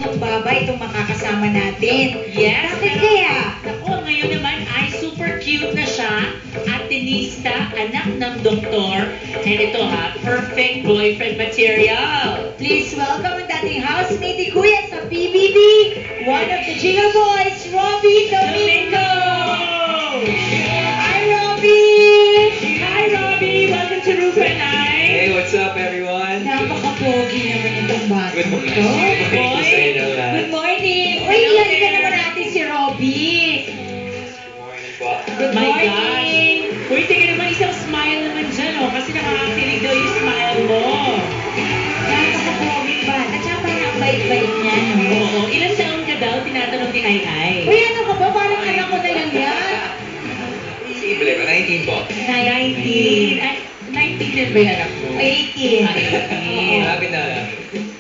tatlong baba itong makakasama natin. Yes. Bakit kaya? Ako, ngayon naman ay super cute na siya. Atenista, anak ng doktor. And ito ha, perfect boyfriend material. Please welcome ang dating housemate ni Kuya sa PBB, one of the Jingle Boys, Robbie Domingo! Hi, Robbie! Hi, Robbie! Welcome to Rufa and I. Hey, what's up everyone? Napaka-pogi naman itong bata. Good morning. to. Good morning sa inyo lahat. Good morning! Uy, Hello yan ka there. naman natin si Robbie. Good morning po. Good My morning! gosh. Uy, tingnan naman isang smile naman dyan, oh. Kasi nakakakilig daw yung smile mo. Napaka-pogi ba? At saka parang ang bait-bait niya, no? Oo. Ilang taon ka daw? Tinatanong ni Ai Ai. Uy, ano ka ba? Parang anak ko na lang yan. Simple ba? 19 po. 19. Ay, 19 din ba yung anak mo? 18. 18. Malapit na.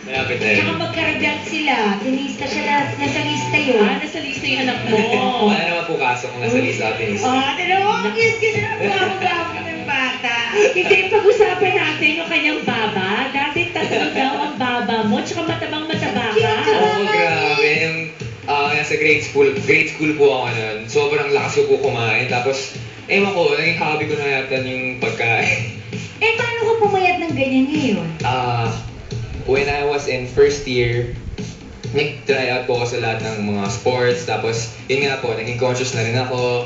Malapit na. Tsaka magkaragdag sila. Tinista siya na, nasa lista yun. Nasa lista yung anak mo. Wala naman po kaso kung nasa list natin is. Tinawa mo, ang cute na ang ng bata. Hindi, pag-usapan natin yung kanyang baba. Dati tatlo daw ang baba mo, tsaka matabang-mataba ka. Oo, grabe. Yung, nasa grade school po ako nun. Sobrang lakas ko po kumain. Tapos, ewan ko, naging hobby ko na yata yung pagkain. Paano ka pumayat ng ganyan ngayon? When I was in first year, nag-try out po ako sa lahat ng mga sports. Tapos, yun nga po, naging conscious na rin ako.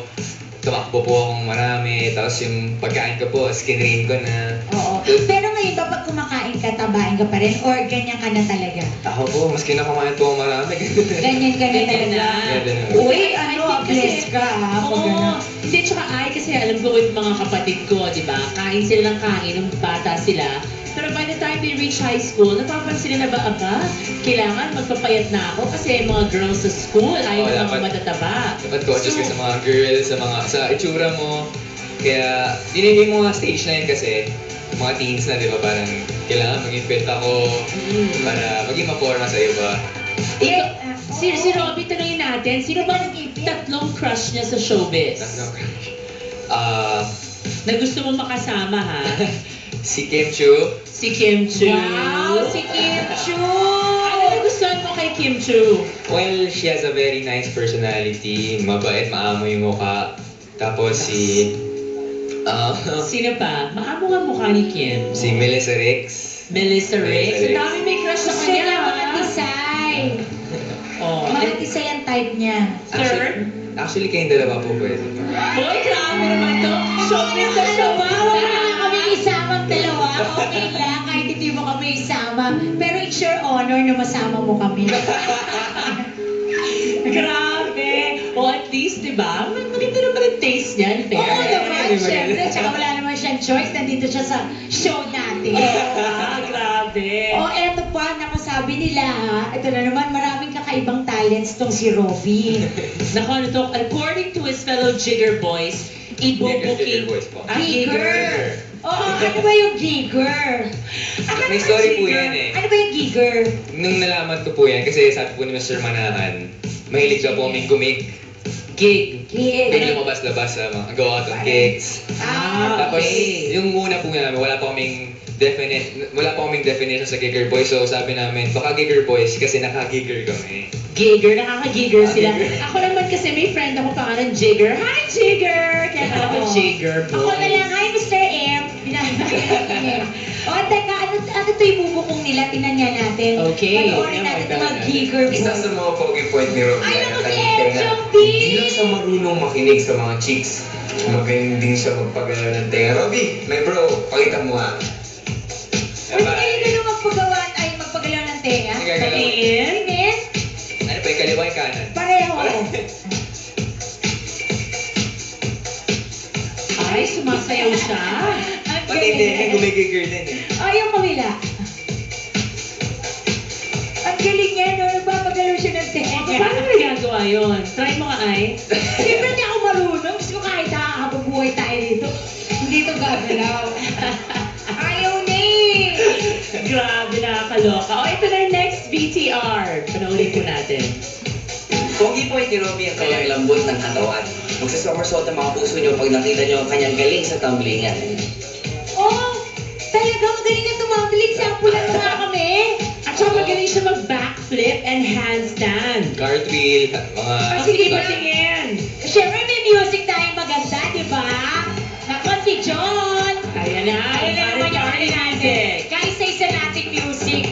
Tumakbo po akong marami. Tapos yung pagkain ko po, skinrain ko na. Oo. Pero ngayon ba pag kumakain ka, tabain ka pa rin? Or ganyan ka na talaga? Ako po, mas kinakabahan po ako marami. Ganyan ka na Ganyan talaga? na. Ganyan na. Uy, I ano, think bless kasi- ka ha? Pag Oo. gano'n. Hindi, tsaka ay, kasi alam ko with mga kapatid ko, di ba? Kain sila ng kain, nung bata sila. Pero by the time they reach high school, napapansin nila ba, kailangan magpapayat na ako kasi mga girls sa school, ayaw Oo, na dapat- mga matataba. Dapat conscious ka sa mga girls, sa itsura mo. Kaya, yun yung mga stage na yun kasi, mga teens na, di ba? Parang, kailangan maging fit ako para maging maporma sa iba. Ikaw, si Robbie, tanongin natin, sino ba ang tatlong crush niya sa showbiz? Na gusto mo makasama, ha? Si Kim Chu. Si Kim Chu. Wow, si Kim Chu! Ano nagustuhan mo kay Kim Chu? Well, she has a very nice personality. Mabait, maamo yung mukha. Tapos Sino pa? Maamo nga mukha ni Kim. si Melissa Rix. Melissa Rix. Melissa Ang Rix. dami may crush sa Gusto kanya. niya mga tisay. Oh, Mga tisay ang type niya. third? Actually, kayong dalawa po pwede. Boy, grabe naman to. Showbiz na Ano showbiz ba? Wala na. na kami isamang dalawa. Okay lang, kahit hindi mo kami isama. Pero it's your honor na masama mo kami. Grabe. O at least, di ba? Maganda naman ang taste niya. in Oo fairness. naman, syempre. Tsaka wala naman siyang choice. Nandito siya sa show natin. Grabe. Eto pa, nakasabi nila ha. Ito na naman, maraming kakaibang talents tong si Robbie. Naku, ano to? According to his fellow Jigger boys, Jigger ibubuking... boys po. Gigger. Oo, ano ba yung gigger? Ano May ba story po gigger? yan eh. Ano ba yung gigger? Nung nalaman ko po yan, kasi sabi po ni Mr. Manahan, mahilig daw po kaming gig. Gig. Gig. Yung lumabas-labas sa mga go out on gigs. Tapos, okay. yung una po namin, wala pa kaming definition sa Gigger Boys. So, sabi namin, baka Gigger Boys kasi naka-Gigger kami. Gigger, nakaka-gigger sila. Gigger. Ako naman kasi may friend ako pangalan Jigger. Hi, Jigger! Kaya ako Oo. Jigger boy. Ako na lang, hi Mr. M. O, teka, ano to yung bubukong nila? Tinan nga natin. Okay. Panoorin natin yung mga gigger Isa boys. sa mga pogi point ni Robbie Ay, ay naku, ang si kanyang Ed tenga. Jumpi! Hindi lang siya marunong makinig sa mga chicks. Magaling din siya magpagalaw ng tenga. Robbie, my bro, pakita mo nga. Uy, magaling ka nung magpagalaw ng tenga. Sige, galaw. Patingin. Tingin? Ano pa yung kaliwa yung kanan? Pareho. Ay, sumasayaw siya. Ang Pati hindi, galing. gumigigger din eh. Ay, yung kabila. Ang galing niya, no? Nagpapagalaw siya ng tenga. Paano mo nagagawa yun? Try mo nga, ay. Siyempre hindi ako marunong. Gusto ko kahit habang buhay tayo dito. Hindi ito gagalaw. Ayaw na eh. Grabe, nakakaloka. O, ito na yung next VTR. Panoorin po natin. Pogi point ni Robbie ang kanyang lambot ng katawan. Magsasomersault ang mga puso niyo pag nakita niyo ang kanyang galing sa tumblingan. Oh, talaga magaling na tumambling. Sample lang nga kami. At saka magaling siya mag-backflip and handstand. Cartwheel, mga... Oh, sige, patingin. Siyempre may music tayong maganda, di ba? Nako si John! Ayan na. Ayun na naman yung Party natin. music. Guys, sa isa nating music.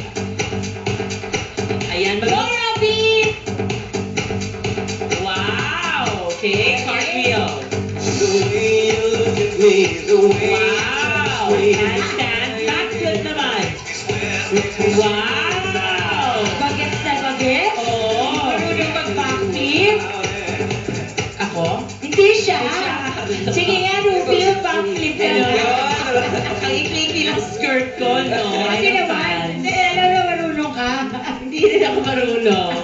Ayan, Go, Robby! Wow! Okay, cartwheel. The way you look at me, the way Wow! Handstand, backflip naman. Wow! Bagets na bagets? Oo. Marunong mag-backflip? Ako? Hindi siya. Sige nga, Ruby, yung backflip na Hello? lang. Ang ikli ng skirt ko, no? Kasi naman, alam na marunong ka. Hindi rin ako marunong.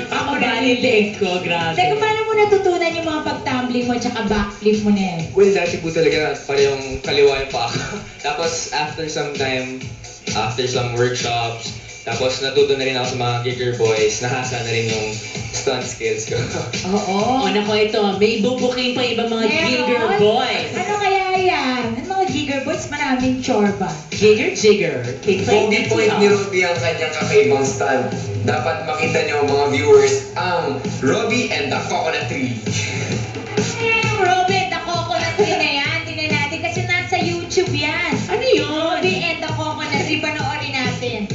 Ako bali leeg ko, grabe. Teka, paano mo natutunan yung mga pag-tumbling mo tsaka backflip mo na yan? Well, dati po talaga parehong kaliwa yung pa ako. Tapos after some time, after some workshops, tapos natuto na rin ako sa mga Giger Boys, nahasa na rin yung stunt skills ko. Oo. Oh, nako ito, may bubuking pa ibang mga Giger Boys. Ano kaya yan? Ang mga Giger Boys, maraming chorba. Jigger. Kay Pogi point ni Robbie ang kanyang kakaibang stand. Dapat makita niyo mga viewers ang Robbie and the Coconut Tree. Ayan, Robert, the coconut tree na yan. Tingnan natin kasi nasa YouTube yan. Ano yun? Robby and the coconut tree, panoorin natin.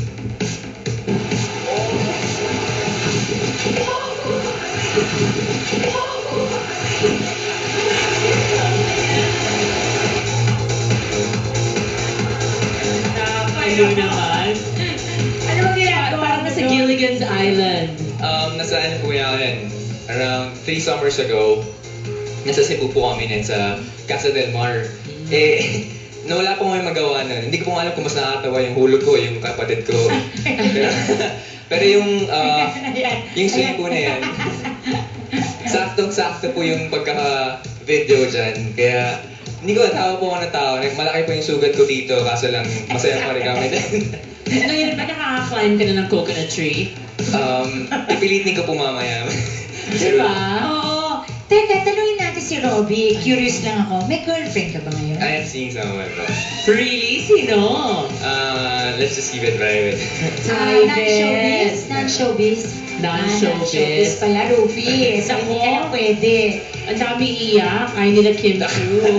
Ano naman? Ano ba ginagawa Parang mo nasa doon? Gilligan's Island. Nasa ano po yan, around 3 summers ago, nasa Cebu po kami nun sa Casa del Mar. Eh, wala po kami magawa nun. Hindi ko po alam kung mas nakakatawa yung hulog ko, yung kapatid ko. Pero yung, yung swing po na yan, saktong-sakto po yung pagkaka-video dyan. Kaya, hindi ko tawa po ako ng tao. Malaki po yung sugat ko dito, kaso lang masaya pa rin kami din. Ngayon ba nakaka-climb ka na ng coconut tree? Pipilitin ko po mamaya. Diba? Oo. Teka, tanungin natin si Robby. Curious lang ako. May girlfriend ka ba ngayon? I am seeing someone, bro. Really? Sino? Let's just keep it private. Non-showbiz? Non-showbiz? Non-showbiz. Pala, Ruby. So, hindi ka na pwede. Ang dami iyak. Ay nila Kim Chu.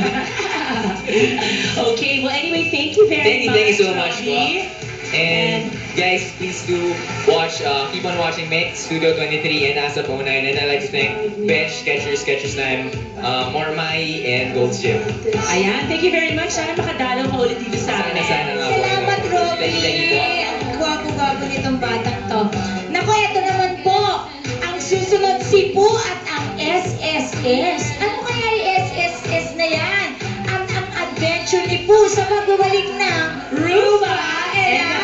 Okay, well anyway, thank you very much. Thank you so much, Robbie. And guys, please do watch, keep on watching Mix Studio 23 and Asa Ponay. And I'd like to thank Besh, Skechers Time, Mormai, and Gold's Gym. Ayan, thank you very much. Sana makadalaw ka ulit dito sa amin. Sana nga po. Salamat, Robby. Thank you po. Ang gwapo-gwapo nitong batang to. Naku, ito naman po. Ang susunod si Poo at ang SSS. Ano kaya yung SSS na yan? Ang adventure ni Poo sa pagbabalik ng Ruba and I.